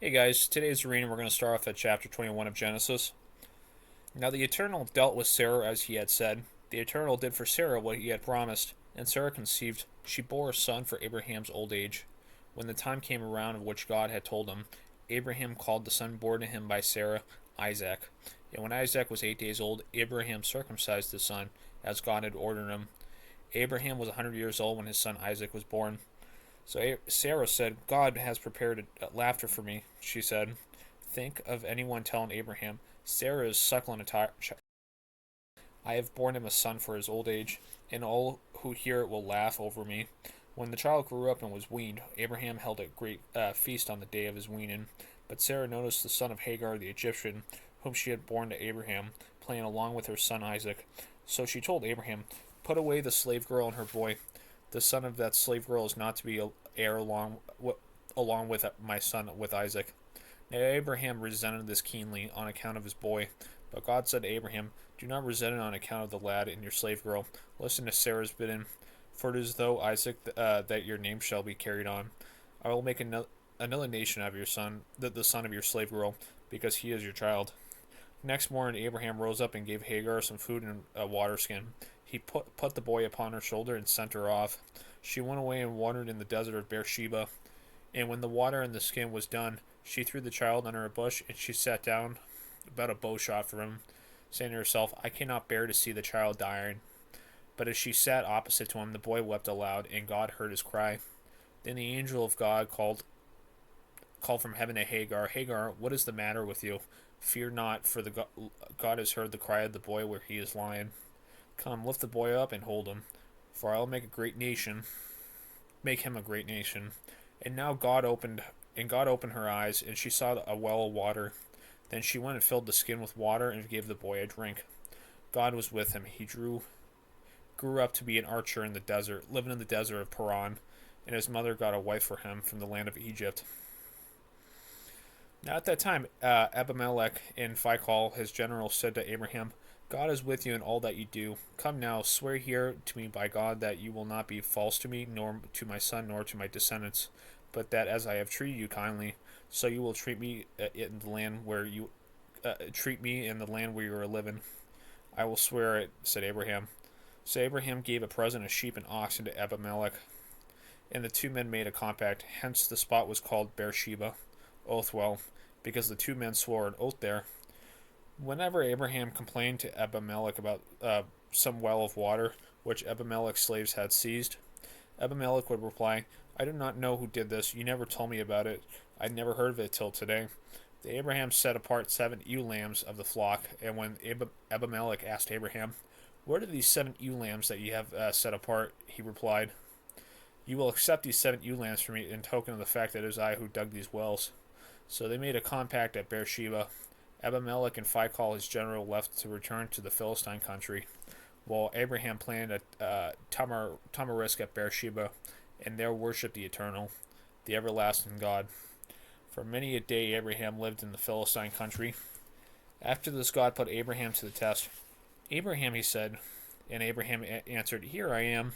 Hey guys, today's reading we're going to start off at chapter 21 of Genesis. Now the Eternal dealt with Sarah as he had said. The Eternal did for Sarah what he had promised, and Sarah conceived. She bore a son for Abraham's old age. When the time came around of which God had told him, Abraham called the son born to him by Sarah Isaac. And when Isaac was 8 days old, Abraham circumcised his son, as God had ordered him. Abraham was 100 years old when his son Isaac was born. So Sarah said, God has prepared laughter for me. She said, think of anyone telling Abraham, Sarah is suckling a child. I have borne him a son for his old age, and all who hear it will laugh over me. When the child grew up and was weaned, Abraham held a great feast on the day of his weaning. But Sarah noticed the son of Hagar the Egyptian, whom she had borne to Abraham, playing along with her son Isaac. So she told Abraham, put away the slave girl and her boy. The son of that slave girl is not to be heir along with my son, with Isaac. Now Abraham resented this keenly on account of his boy. But God said to Abraham, do not resent it on account of the lad and your slave girl. Listen to Sarah's bidding, for it is through Isaac that your name shall be carried on. I will make another nation of your son, the son of your slave girl, because he is your child. Next morning Abraham rose up and gave Hagar some food and a water skin. He put the boy upon her shoulder and sent her off. She went away and wandered in the desert of Beersheba. And when the water and the skin was done, she threw the child under a bush, and she sat down about a bow shot from him, saying to herself, I cannot bear to see the child dying. But as she sat opposite to him, the boy wept aloud, and God heard his cry. Then the angel of God called from heaven to Hagar, Hagar, what is the matter with you? Fear not, for God has heard the cry of the boy where he is lying. Come, lift the boy up and hold him, for I will make him a great nation. And now God opened her eyes, and she saw a well of water. Then she went and filled the skin with water and gave the boy a drink. God was with him. He grew up to be an archer in the desert, living in the desert of Paran, and his mother got a wife for him from the land of Egypt. Now at that time, Abimelech and Phicol, his general, said to Abraham, God is with you in all that you do. Come now, swear here to me by God that you will not be false to me, nor to my son, nor to my descendants, but that as I have treated you kindly, so you will treat me in the land where you are living. I will swear it, said Abraham. So Abraham gave a present of sheep and oxen to Abimelech, and the two men made a compact. Hence the spot was called Beersheba, Oathwell, because the two men swore an oath there. Whenever Abraham complained to Abimelech about some well of water which Abimelech's slaves had seized, Abimelech would reply, I do not know who did this. You never told me about it. I never heard of it till today. The Abraham set apart 7 ewe lambs of the flock, and when Abimelech asked Abraham, what are these 7 ewe lambs that you have set apart? He replied, you will accept these 7 ewe lambs from me in token of the fact that it is I who dug these wells. So they made a compact at Beersheba. Abimelech and Phicol, his general, left to return to the Philistine country, while Abraham planted a tamarisk at Beersheba, and there worshipped the Eternal, the everlasting God. For many a day Abraham lived in the Philistine country. After this God put Abraham to the test. Abraham, he said, and Abraham answered, Here I am.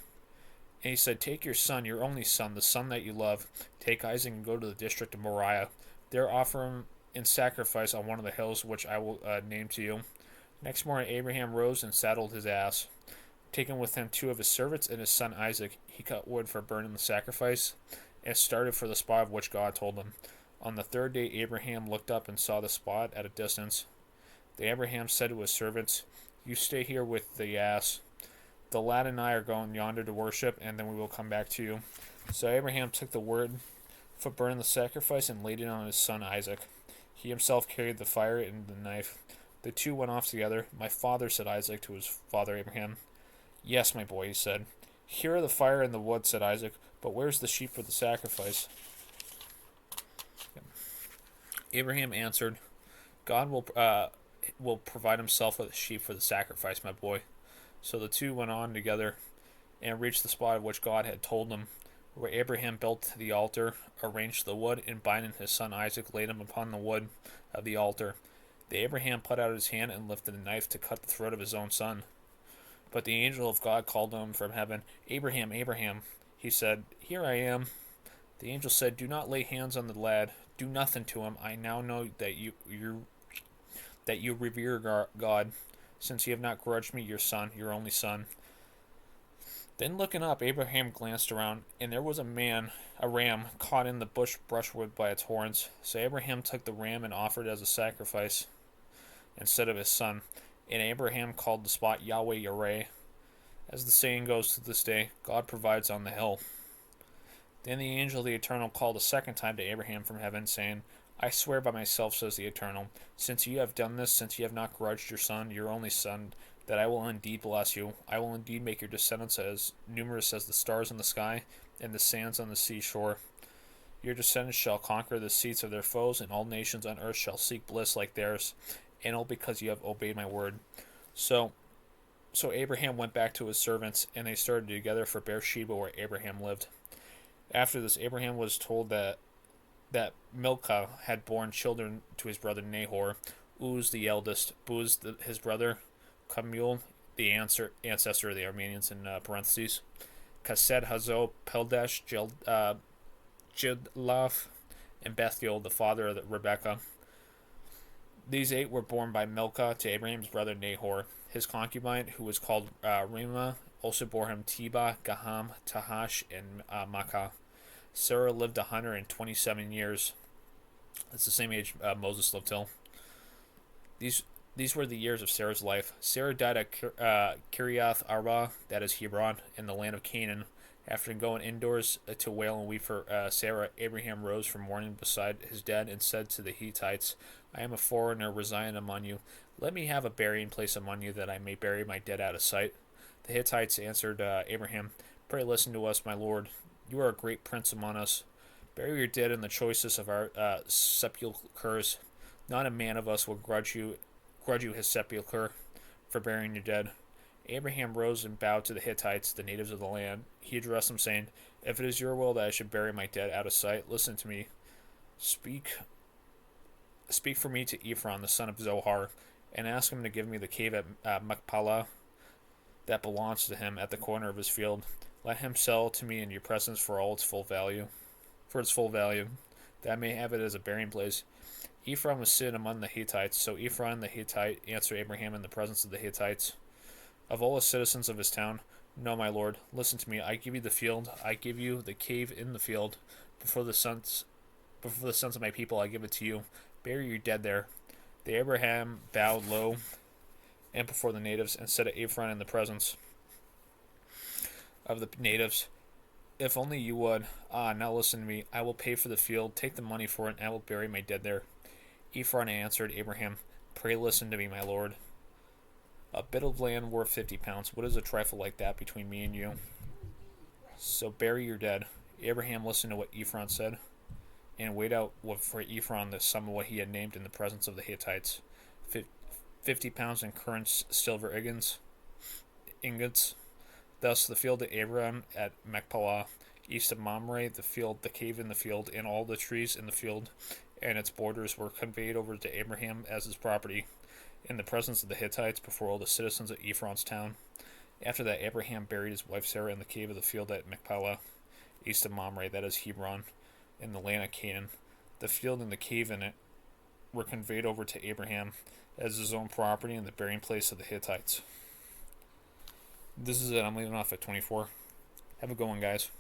And he said, Take your son, your only son, the son that you love, take Isaac and go to the district of Moriah. There offer him in sacrifice on one of the hills which I will name to you. Next morning Abraham rose and saddled his ass. Taking with him 2 of his servants and his son Isaac, he cut wood for burning the sacrifice, and started for the spot of which God told him. On the 3rd day Abraham looked up and saw the spot at a distance. Then Abraham said to his servants, You stay here with the ass. The lad and I are going yonder to worship, and then we will come back to you. So Abraham took the wood for burning the sacrifice and laid it on his son Isaac. He himself carried the fire and the knife. The two went off together. My father, said Isaac to his father Abraham. Yes, my boy, he said. Here are the fire and the wood, said Isaac, but where's the sheep for the sacrifice? Abraham answered, God will provide himself with a sheep for the sacrifice, my boy. So the two went on together and reached the spot of which God had told them, where Abraham built the altar, arranged the wood, and binding his son Isaac laid him upon the wood of the altar. Then Abraham put out his hand and lifted a knife to cut the throat of his own son. But the angel of God called to him from heaven, Abraham, Abraham. He said, Here I am. The angel said, Do not lay hands on the lad. do nothing to him. I now know that you revere God, since you have not grudged me your son, your only son." Then looking up, Abraham glanced around, and there was a ram, caught in the brushwood by its horns. So Abraham took the ram and offered it as a sacrifice instead of his son. And Abraham called the spot Yahweh Yireh. As the saying goes to this day, God provides on the hill. Then the angel of the Eternal called a second time to Abraham from heaven, saying, "I swear by myself, says the Eternal, since you have done this, since you have not grudged your son, your only son, that I will indeed bless you. I will indeed make your descendants as numerous as the stars in the sky and the sands on the seashore. Your descendants shall conquer the seats of their foes, and all nations on earth shall seek bliss like theirs, and all because you have obeyed my word." So so Abraham went back to his servants, and they started together for Beersheba, where Abraham lived. After this, Abraham was told that Milcah had borne children to his brother Nahor, Uz the eldest, Buz his brother, Kemuel, the ancestor of the Armenians in parentheses, Kased Hazo, Peldash, Jidlaph, and Bethuel, the father of Rebekah. These 8 were born by Milcah to Abraham's brother Nahor. His concubine, who was called Reumah, also bore him Tebah, Gaham, Tahash, and Makkah. Sarah lived 127 years. That's the same age Moses lived till. These were the years of Sarah's life. Sarah died at Kiriath Arba, that is Hebron, in the land of Canaan. After going indoors to wail and weep for Sarah, Abraham rose from mourning beside his dead and said to the Hittites, "I am a foreigner residing among you. Let me have a burying place among you, that I may bury my dead out of sight." The Hittites answered Abraham, "Pray listen to us, my lord. You are a great prince among us. Bury your dead in the choicest of our sepulchres. Not a man of us will grudge you his sepulchre for burying your dead." Abraham rose and bowed to the Hittites, the natives of the land. He addressed them, saying, "If it is your will that I should bury my dead out of sight, listen to me. Speak for me to Ephron, the son of Zohar, and ask him to give me the cave at Machpelah that belongs to him at the corner of his field. Let him sell to me in your presence for its full value, that I may have it as a burying place." Ephron was sitting among the Hittites, so Ephron the Hittite answered Abraham in the presence of the Hittites, "Of all the citizens of his town, no, my lord, listen to me. I give you the field. I give you the cave in the field. Before the sons of my people, I give it to you. Bury your dead there." The Abraham bowed low and before the natives, and said to Ephron in the presence of the natives, "If only you would. Now listen to me. I will pay for the field. Take the money for it, and I will bury my dead there." Ephron answered Abraham, "Pray listen to me, my lord. A bit of land worth 50 pounds. What is a trifle like that between me and you? So bury your dead." Abraham listened to what Ephron said, and weighed out for Ephron the sum of what he had named in the presence of the Hittites, 50 pounds in current silver ingots. Thus the field of Abraham at Machpelah, east of Mamre, the cave in the field, and all the trees in the field and its borders were conveyed over to Abraham as his property, in the presence of the Hittites, before all the citizens of Ephron's town. After that, Abraham buried his wife Sarah in the cave of the field at Machpelah, east of Mamre, that is Hebron, in the land of Canaan. The field and the cave in it were conveyed over to Abraham as his own property in the burying place of the Hittites. This is it. I'm leaving off at 24. Have a good one, guys.